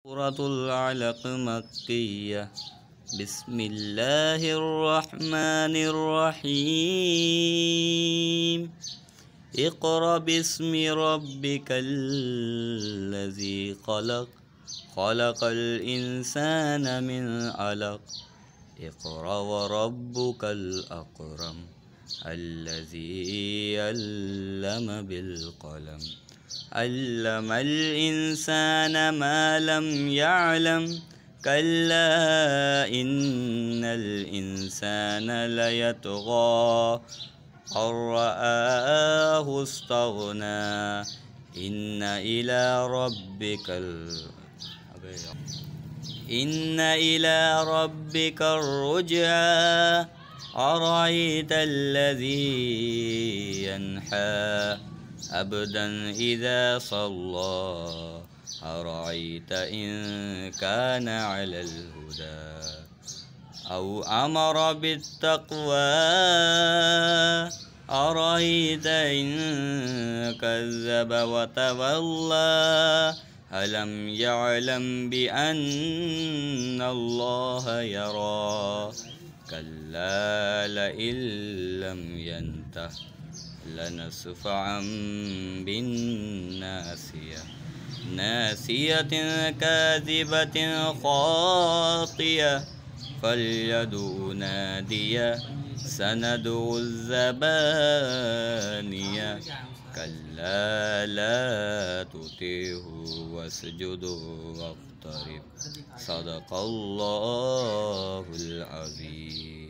سورة العلق مكية. بسم الله الرحمن الرحيم. اقرأ باسم ربك الذي خلق، خلق الإنسان من علق. اقرأ وربك الأكرم الذي علم بالقلم، علم الإنسان ما لم يعلم. كلا إن الإنسان ليطغى أن رآه استغنى. إن إلى ربك الرجعى. أرأيت الذي ينحى عبدا إذا صلى. أرأيت إن كان على الهدى أو أمر بالتقوى. أرأيت إن كذب وتولى. ألم يعلم بأن الله يرى. كلا لئن لم ينته لنسفعا بالناصية، ناسية كاذبة خاطية. فليدع نادية سندع الزبانية. كلا لا تطعه واسجد واقترب. صدق الله العظيم.